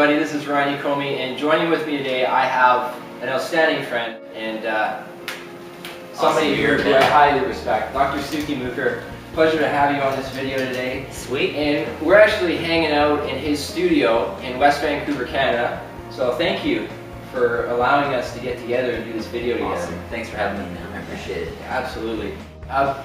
everybody, this is Yokome, and joining with me today I have an outstanding friend and somebody who I highly respect, Dr. Sukhi Muker. Pleasure to have you on this video today. Sweet. And we're actually hanging out in his studio in West Vancouver, Canada. So thank you for allowing us to get together and do this video together. Awesome. Thanks for having me, man. I appreciate it. Absolutely.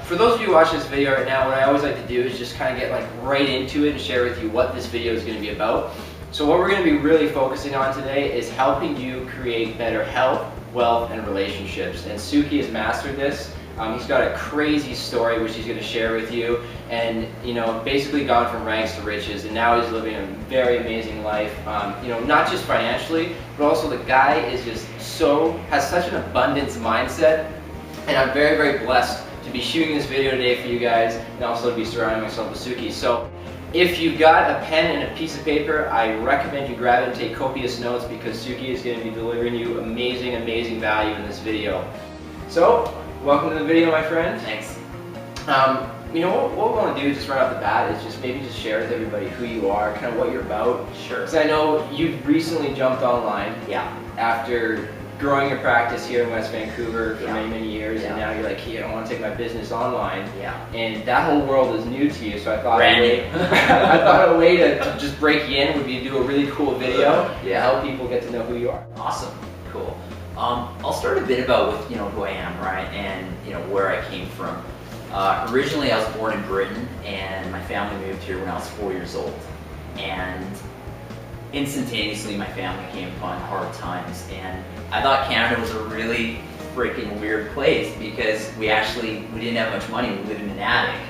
For those of you watching this video right now, what I always like to do is just kind of get right into it and share with you what this video is going to be about. So what we're going to be really focusing on today is helping you create better health, wealth, and relationships. And Sukhi has mastered this. He's got a crazy story which he's going to share with you, and basically gone from rags to riches, and now he's living a very amazing life. Not just financially, but also the guy is just has such an abundance mindset, and I'm very, very blessed to be shooting this video today for you guys, and also to be surrounding myself with Sukhi. So if you've got a pen and a piece of paper, I recommend you grab it and take copious notes, because Sukhi is going to be delivering you amazing, amazing value in this video. So welcome to the video, my friend. Thanks. What we want to do just right off the bat is just maybe share with everybody who you are, kind of what you're about. Sure. Because I know you've recently jumped online. Yeah. After growing your practice here in West Vancouver for many, many years, and now you're like, hey, I want to take my business online. Yeah. And that whole world is new to you, so I thought a way to just break you in would be to do a really cool video to help people get to know who you are. Awesome. Cool. I'll start a bit about who I am, right, and where I came from. Originally, I was born in Britain, and my family moved here when I was 4 years old. And instantaneously, my family came upon hard times, and I thought Canada was a really freaking weird place because we didn't have much money. We lived in an attic,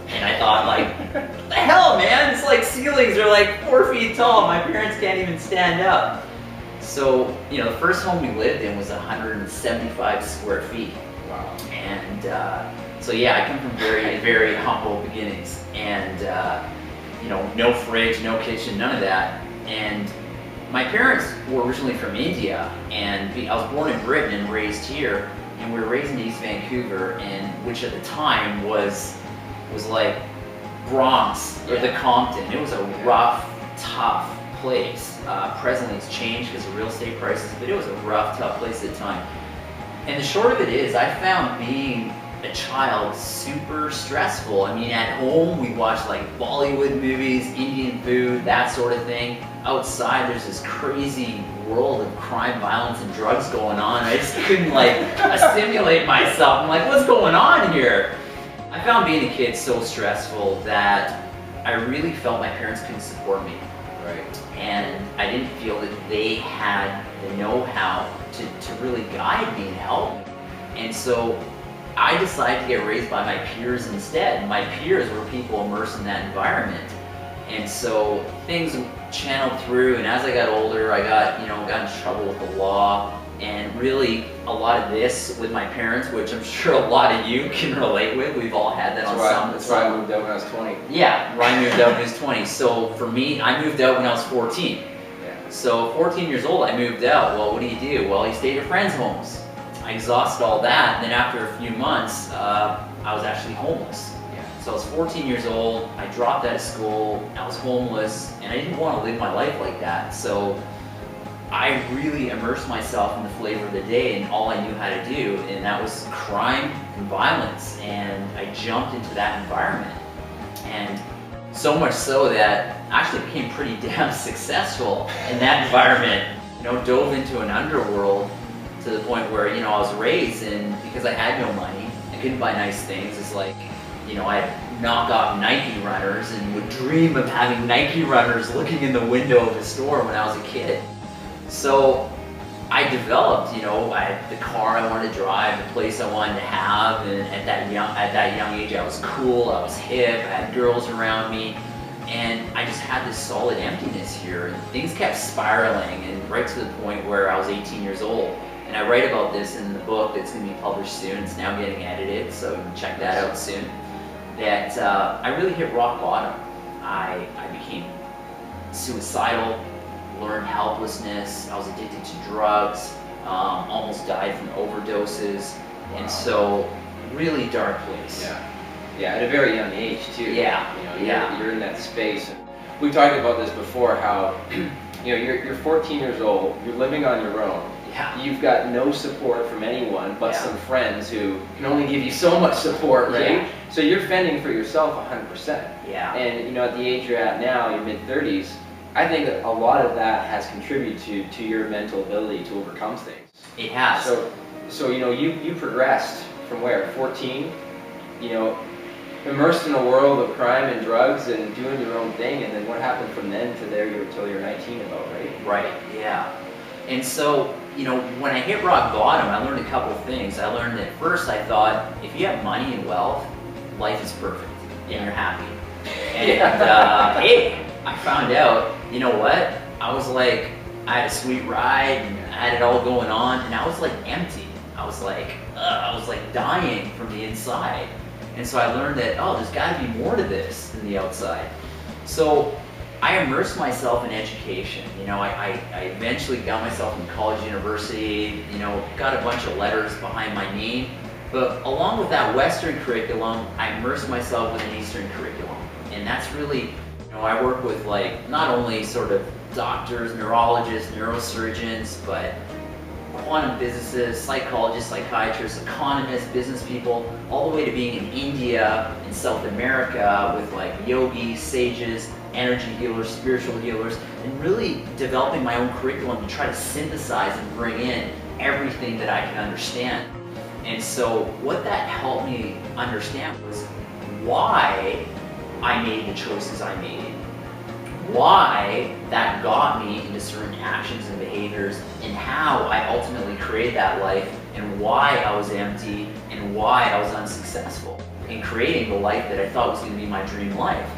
and I thought, like, what the hell, man? It's like ceilings are like 4 feet tall. My parents can't even stand up. So, the first home we lived in was 175 square feet. Wow. And so yeah, I come from very, very humble beginnings, and no fridge, no kitchen, none of that. And my parents were originally from India, and I was born in Britain and raised here, and we were raised in East Vancouver, which at the time was like Bronx or the Compton. It was a rough, tough place. Presently it's changed because of real estate prices, but it was a rough, tough place at the time. And the short of it is, I found being a child super stressful. I mean, at home we watched like Bollywood movies, Indian food, that sort of thing. Outside there's this crazy world of crime, violence, and drugs going on. I just couldn't assimilate myself. I'm like, what's going on here? I found being a kid so stressful that I really felt my parents couldn't support me. Right. And I didn't feel that they had the know-how to really guide me and help me. And so I decided to get raised by my peers instead. My peers were people immersed in that environment. And so things channeled through, and as I got older, I got in trouble with the law, and really a lot of this with my parents, which I'm sure a lot of you can relate with. We've all had that That's why I moved out when I was 20. Yeah, Ryan moved out when he was 20. So for me, I moved out when I was 14. Yeah. So 14 years old, I moved out. Well, what do? Well, you stayed at friends' homes. I exhausted all that, and then after a few months, I was actually homeless. Yeah. So I was 14 years old, I dropped out of school, I was homeless, and I didn't want to live my life like that. So I really immersed myself in the flavor of the day and all I knew how to do, and that was crime and violence, and I jumped into that environment. And so much so that I actually became pretty damn successful in that environment. Dove into an underworld to the point where, I was raised, and because I had no money, I couldn't buy nice things. It's like, I'd knock off Nike runners and would dream of having Nike runners looking in the window of a store when I was a kid. So I developed, I had the car I wanted to drive, the place I wanted to have, and at that young age I was cool, I was hip, I had girls around me, and I just had this solid emptiness here, and things kept spiraling, and right to the point where I was 18 years old. And I write about this in the book that's going to be published soon. It's now getting edited, so you can check that out soon. That I really hit rock bottom. I became suicidal, learned helplessness. I was addicted to drugs, almost died from overdoses. Wow. And so, really dark place. Yeah. Yeah, at a very young age too. Yeah. You're in that space. We've talked about this before, how You know, you're 14 years old, you're living on your own. Yeah. You've got no support from anyone but Yeah. some friends who can only give you so much support, right? Yeah. So you're fending for yourself 100%. Yeah. And you know, at the age you're at now, your mid-30s, I think that a lot of that has contributed to your mental ability to overcome things. It has. So you know, you progressed from where? 14, you know, immersed in a world of crime and drugs and doing your own thing, and then what happened from then to there until you're 19 about, right? Right, yeah. And so, you know, when I hit rock bottom, I learned a couple of things. I learned that first I thought, if you have money and wealth, life is perfect and you're happy. And hey, I found out, you know what? I was like, I had a sweet ride and I had it all going on, and I was like empty. I was like dying from the inside. And so I learned that, oh, there's got to be more to this than the outside. So I immersed myself in education. You know, I eventually got myself in college, university, you know, got a bunch of letters behind my name. But along with that Western curriculum, I immersed myself with an Eastern curriculum. And that's really, you know, I work with like not only sort of doctors, neurologists, neurosurgeons, but quantum physicists, psychologists, psychiatrists, economists, business people, all the way to being in India and South America with like yogis, sages, energy healers, spiritual healers, and really developing my own curriculum to try to synthesize and bring in everything that I can understand. And so what that helped me understand was why I made the choices I made, why that got me into certain actions and behaviors, and how I ultimately created that life, and why I was empty, and why I was unsuccessful in creating the life that I thought was going to be my dream life.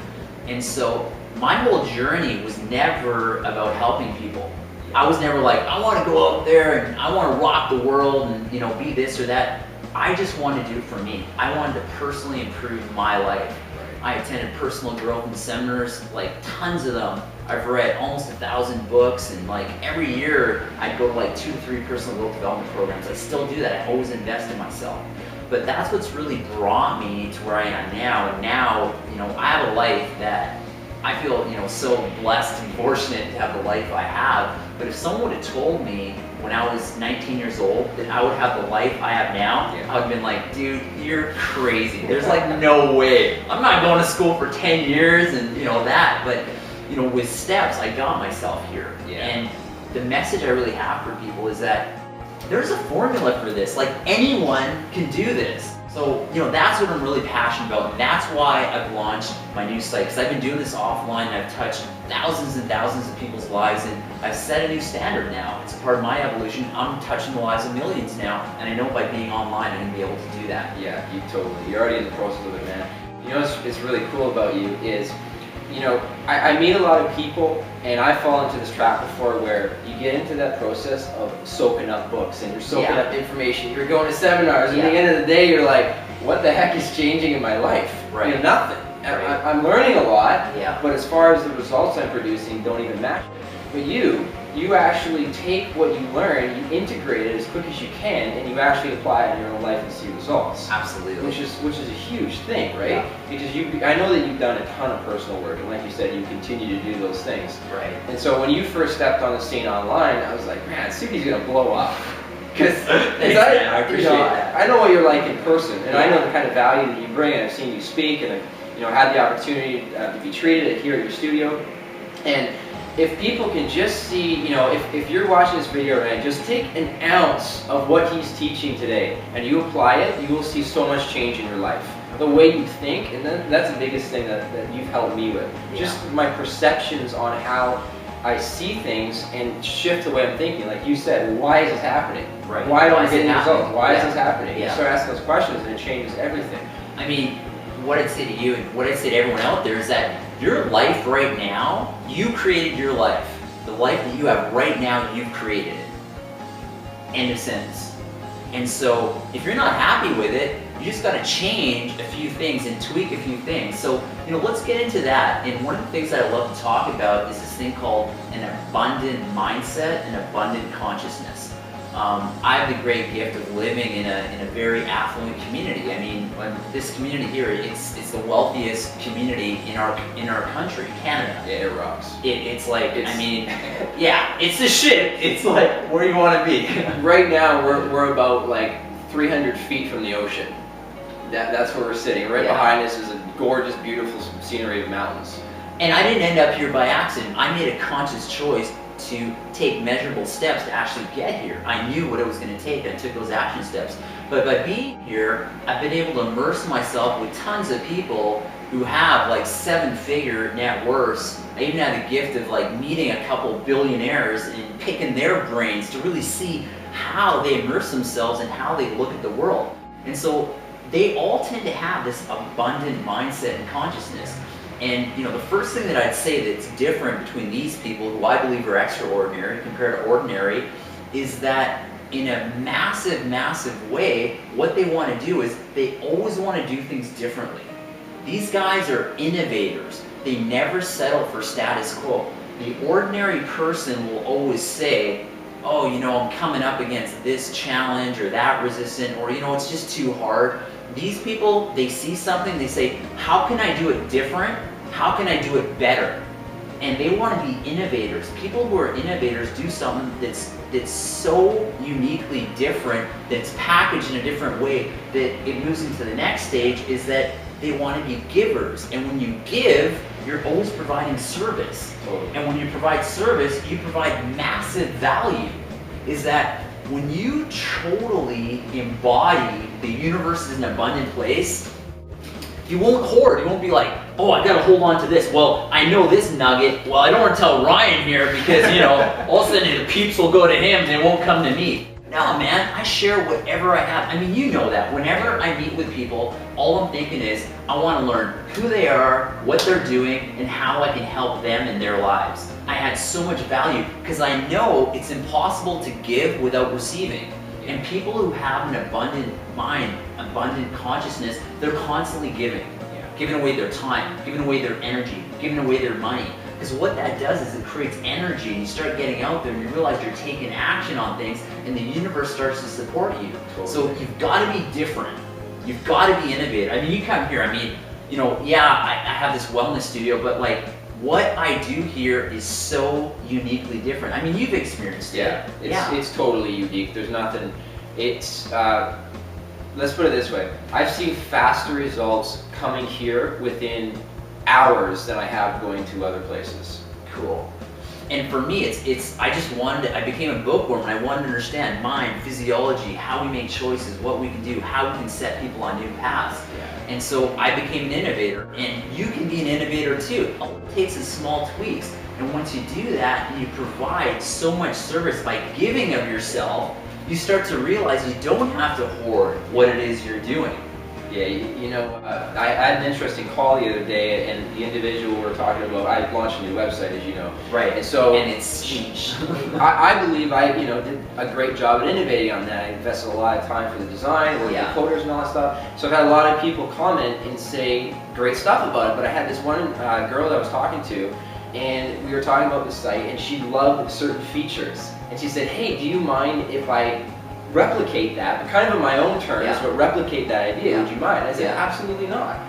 And so my whole journey was never about helping people. I was never like, I want to go out there and I want to rock the world and, you know, be this or that. I just wanted to do it for me. I wanted to personally improve my life. I attended personal growth and seminars, like tons of them. I've read almost 1,000 books, and like every year I'd go to like 2 to 3 personal growth development programs. I still do that. I always invest in myself. But that's what's really brought me to where I am now. And now, you know, I have a life that I feel, you know, so blessed and fortunate to have the life I have. But if someone would have told me when I was 19 years old that I would have the life I have now, I would have been like, dude, you're crazy. There's like no way. I'm not going to school for 10 years and, you know, that. But, you know, with steps, I got myself here. And the message I really have for people is that there's a formula for this. Like, anyone can do this. So, you know, that's what I'm really passionate about, and that's why I've launched my new site, because I've been doing this offline, and I've touched thousands and thousands of people's lives, and I've set a new standard now. It's a part of my evolution. I'm touching the lives of millions now, and I know by being online, I'm going to be able to do that. Yeah, you totally. You're already in the process of it, man. You know what's really cool about you is, you know, I meet a lot of people, and I fall into this trap before where you get into that process of soaking up books and you're soaking up information, you're going to seminars, and at the end of the day you're like, what the heck is changing in my life? Right. You know, nothing. Right. I'm learning a lot, Yeah. but as far as the results I'm producing don't even match it. But you actually take what you learn, you integrate it as quick as you can, and you actually apply it in your own life and see results. Absolutely. Which is a huge thing, right? Yeah. Because I know that you've done a ton of personal work, and like you said, you continue to do those things. Right. And so when you first stepped on the scene online, I was like, man, Sukhi's gonna blow up. Because I appreciate that. I know what you're like in person, and I know the kind of value that you bring, and I've seen you speak, and I've had the opportunity to be treated here at your studio. And if people can just see, you know, if you're watching this video and just take an ounce of what he's teaching today and you apply it, you will see so much change in your life. The way you think, and that's the biggest thing that you've helped me with. Just my perceptions on how I see things and shift the way I'm thinking. Like you said, why is this happening? Right. Why don't I get the results? Why is this happening? Yeah. You start asking those questions and it changes everything. I mean, what I'd say to you and what I'd say to everyone out there is that your life right now, you created your life. The life that you have right now, you've created it. End of sentence. And so if you're not happy with it, you just got to change a few things and tweak a few things. So, you know, let's get into that. And one of the things that I love to talk about is this thing called an abundant mindset and abundant consciousness. I have the great gift of living in a very affluent community. I mean, when this community here, it's the wealthiest community in our country, Canada. Yeah, it rocks. It's like, I mean, yeah, it's the shit. It's like where you want to be. Right now, we're about like 300 feet from the ocean. That's where we're sitting. Right behind us is a gorgeous, beautiful scenery of mountains. And I didn't end up here by accident. I made a conscious choice to take measurable steps to actually get here. I knew what it was going to take. I took those action steps. But by being here, I've been able to immerse myself with tons of people who have like 7-figure net worths. I even had the gift of like meeting a couple billionaires and picking their brains to really see how they immerse themselves and how they look at the world. And so they all tend to have this abundant mindset and consciousness. And you know, the first thing that I'd say that's different between these people, who I believe are extraordinary compared to ordinary, is that in a massive, massive way, what they want to do is they always want to do things differently. These guys are innovators. They never settle for status quo. The ordinary person will always say, oh, you know, I'm coming up against this challenge or that resistance, or, you know, it's just too hard. These people, they see something, they say, how can I do it different? How can I do it better? And they want to be innovators. People who are innovators do something that's so uniquely different, that's packaged in a different way, that it moves into the next stage, is that they want to be givers. And when you give, you're always providing service. Totally. And when you provide service, you provide massive value. Is that when you totally embody the universe is an abundant place, you won't hoard. You won't be like, oh, I gotta hold on to this. Well, I know this nugget. Well, I don't want to tell Ryan here because, you know, all of a sudden the peeps will go to him and they won't come to me. No, man, I share whatever I have. I mean, you know that. Whenever I meet with people, all I'm thinking is, I want to learn who they are, what they're doing, and how I can help them in their lives. I add so much value because I know it's impossible to give without receiving. And people who have an abundant mind, abundant consciousness, they're constantly giving. Giving away their time, giving away their energy, giving away their money. Because what that does is it creates energy, and you start getting out there and you realize you're taking action on things, and the universe starts to support you. Totally. So you've got to be different. You've got to be innovative. I mean, you come here, I mean, you know, yeah, I have this wellness studio, but like, what I do here is so uniquely different. I mean, you've experienced it. It's totally unique. There's nothing, let's put it this way. I've seen faster results coming here within hours than I have going to other places. Cool. And for me, I became a bookworm, and I wanted to understand mind, physiology, how we make choices, what we can do, how we can set people on new paths. And so I became an innovator, and you can be an innovator too. All it takes is small tweaks. And once you do that, and you provide so much service by giving of yourself, you start to realize you don't have to hoard what it is you're doing. Yeah, you know, I had an interesting call the other day, and the individual we were talking about, I launched a new website, as you know. Right. And so, and it's huge. I believe I, you know, did a great job at innovating on that. I invested a lot of time for the design, working with coders and all that stuff. So I've had a lot of people comment and say great stuff about it. But I had this one girl that I was talking to, and we were talking about the site, and she loved certain features. And she said, hey, do you mind if I replicate that, but kind of in my own terms, but replicate that idea, would you mind? I said, absolutely not.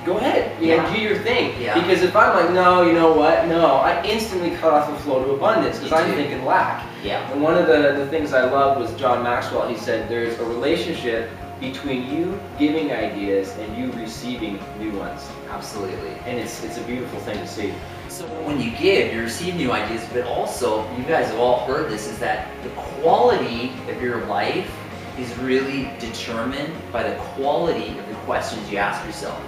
Go ahead, you know, do your thing. Because if I'm like, no, you know what, no, I instantly cut off the flow to abundance because I'm thinking lack. And one of the things I loved was John Maxwell. He said there's a relationship between you giving ideas and you receiving new ones. Absolutely. And it's a beautiful thing to see. So when you give, you receive new ideas, but also, you guys have all heard this, is that the quality of your life is really determined by the quality of the questions you ask yourself.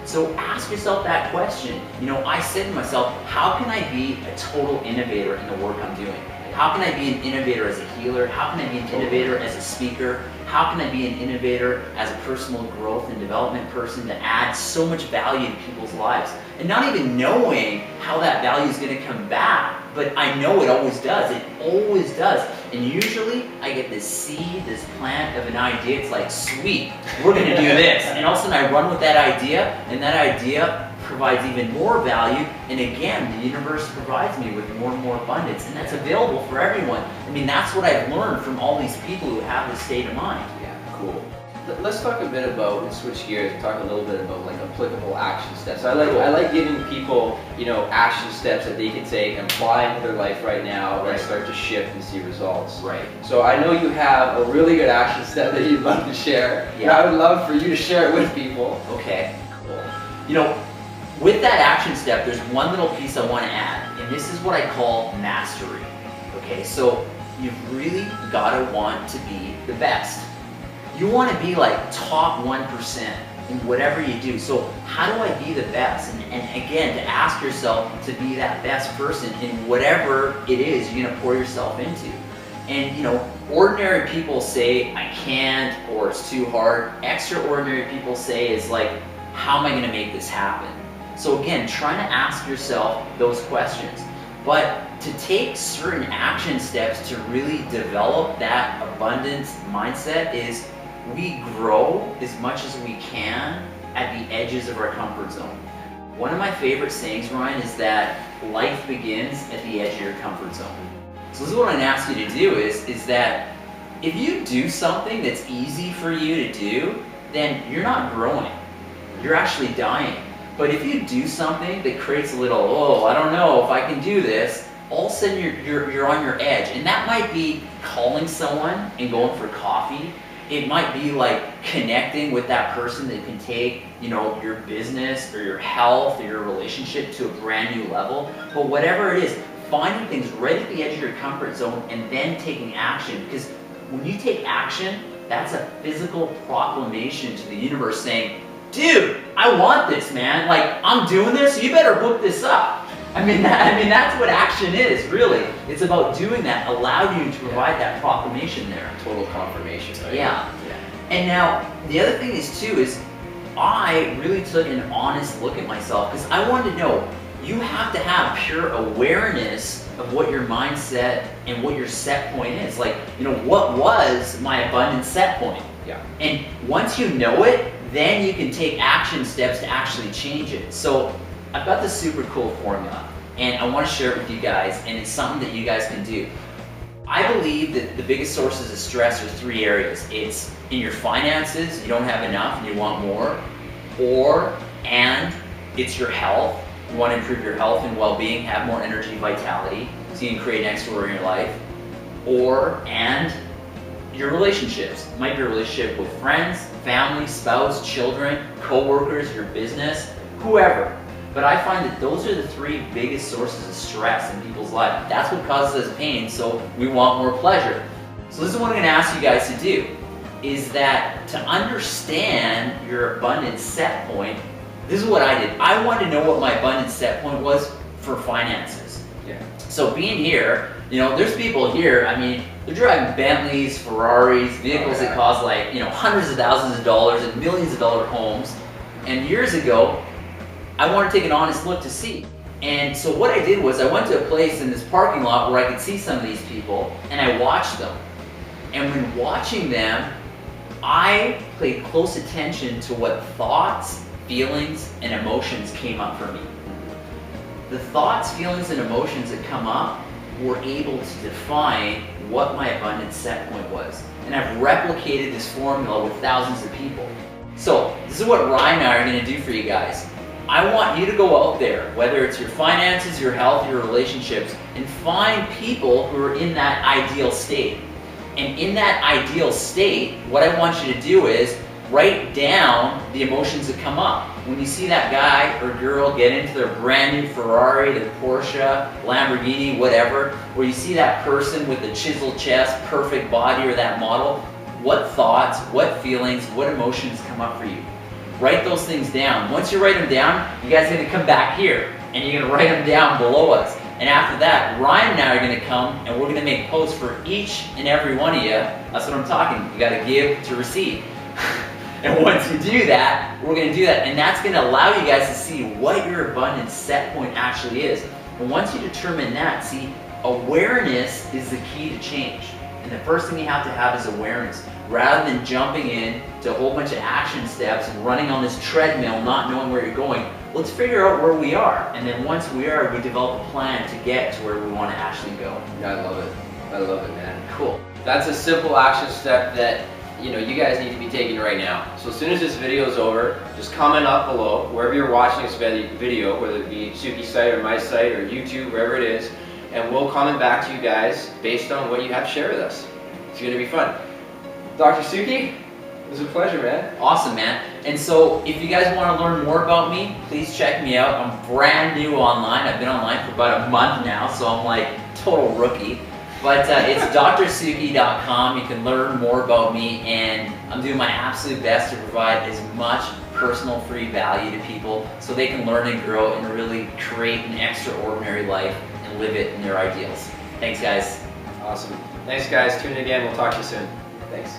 So ask yourself that question. You know, I said to myself, how can I be a total innovator in the work I'm doing? How can I be an innovator as a healer? How can I be an innovator as a speaker? How can I be an innovator as a personal growth and development person to add so much value to people's lives? And not even knowing how that value is going to come back, but I know it always does. It always does. And usually I get this seed, this plant of an idea. It's like, sweet, we're going to do this. And all of a sudden I run with that idea, and that idea provides even more value, and again, the universe provides me with more and more abundance, and that's available for everyone. I mean, that's what I've learned from all these people who have this state of mind. Yeah, cool. Let's talk a bit about, and switch gears, and talk a little bit about like applicable action steps. I like giving people, you know, action steps that they can take and apply into their life right now and start to shift and see results. Right. So I know you have a really good action step that you'd love to share. Yeah. And I would love for you to share it with people. Okay, cool. You know, with that action step, there's one little piece I want to add, and this is what I call mastery. Okay, so you've really got to want to be the best. You want to be like top 1% in whatever you do. So how do I be the best? And again, to ask yourself to be that best person in whatever it is you're going to pour yourself into. And you know, ordinary people say, I can't, or it's too hard. Extraordinary people say, it's like, how am I going to make this happen? So again, trying to ask yourself those questions. But to take certain action steps to really develop that abundance mindset is we grow as much as we can at the edges of our comfort zone. One of my favorite sayings, Ryan, is that life begins at the edge of your comfort zone. So this is what I'm going to ask you to do is that if you do something that's easy for you to do, then you're not growing. You're actually dying. But if you do something that creates a little, oh, I don't know if I can do this, all of a sudden you're on your edge. And that might be calling someone and going for coffee. It might be like connecting with that person that can take, you know, your business or your health or your relationship to a brand new level. But whatever it is, finding things right at the edge of your comfort zone and then taking action. Because when you take action, that's a physical proclamation to the universe saying, dude, I want this, man. Like, I'm doing this, you better book this up. I mean, that's what action is, really. It's about doing that, allow you to provide that proclamation there. Total confirmation, right? Yeah. And now, the other thing is, too, is I really took an honest look at myself because I wanted to know, you have to have pure awareness of what your mindset and what your set point is. Like, you know, what was my abundance set point? Yeah. And once you know it, then you can take action steps to actually change it. So I've got this super cool formula and I want to share it with you guys, and it's something that you guys can do. I believe that the biggest sources of stress are three areas. It's in your finances, you don't have enough and you want more, and it's your health. You want to improve your health and well-being, have more energy, vitality, so you can create an extraordinary life, and your relationships. It might be a relationship with friends, family, spouse, children, co-workers, your business, whoever. But I find that those are the three biggest sources of stress in people's life. That's what causes us pain, so we want more pleasure. So this is what I'm going to ask you guys to do, is that to understand your abundance set point, this is what I did. I wanted to know what my abundance set point was for finances. Yeah. So being here, you know, there's people here, I mean, they're driving Bentleys, Ferraris, vehicles that cost like, you know, hundreds of thousands of dollars and millions of dollar homes. And years ago, I wanted to take an honest look to see. And so what I did was I went to a place in this parking lot where I could see some of these people, and I watched them. And when watching them, I paid close attention to what thoughts, feelings, and emotions came up for me. The thoughts, feelings, and emotions that come up were able to define what my abundance set point was. And I've replicated this formula with thousands of people. So this is what Ryan and I are going to do for you guys. I want you to go out there, whether it's your finances, your health, your relationships, and find people who are in that ideal state. And in that ideal state, what I want you to do is write down the emotions that come up. When you see that guy or girl get into their brand new Ferrari, their Porsche, Lamborghini, whatever, or you see that person with the chiseled chest, perfect body, or that model, what thoughts, what feelings, what emotions come up for you? Write those things down. Once you write them down, you guys are going to come back here and you're going to write them down below us. And after that, Ryan and I are going to come and we're going to make posts for each and every one of you. That's what I'm talking. You got to give to receive. And once you do that, we're going to do that. And that's going to allow you guys to see what your abundance set point actually is. And once you determine that, see, awareness is the key to change. And the first thing you have to have is awareness. Rather than jumping in to a whole bunch of action steps and running on this treadmill, not knowing where you're going, let's figure out where we are. And then once we are, we develop a plan to get to where we want to actually go. Yeah, I love it. I love it, man. Cool. That's a simple action step that you guys need to be taking right now. So as soon as this video is over, just comment up below, wherever you're watching this video, whether it be Suki's site or my site or YouTube, wherever it is, and we'll comment back to you guys based on what you have to share with us. It's going to be fun. Dr. Sukhi, it was a pleasure, man. Awesome, man. And so if you guys want to learn more about me, please check me out. I'm brand new online. I've been online for about a month now, so I'm like total rookie. But it's drsukhi.com. You can learn more about me, and I'm doing my absolute best to provide as much personal free value to people so they can learn and grow and really create an extraordinary life and live it in their ideals. Thanks, guys. Awesome. Thanks, guys. Tune in again. We'll talk to you soon. Thanks.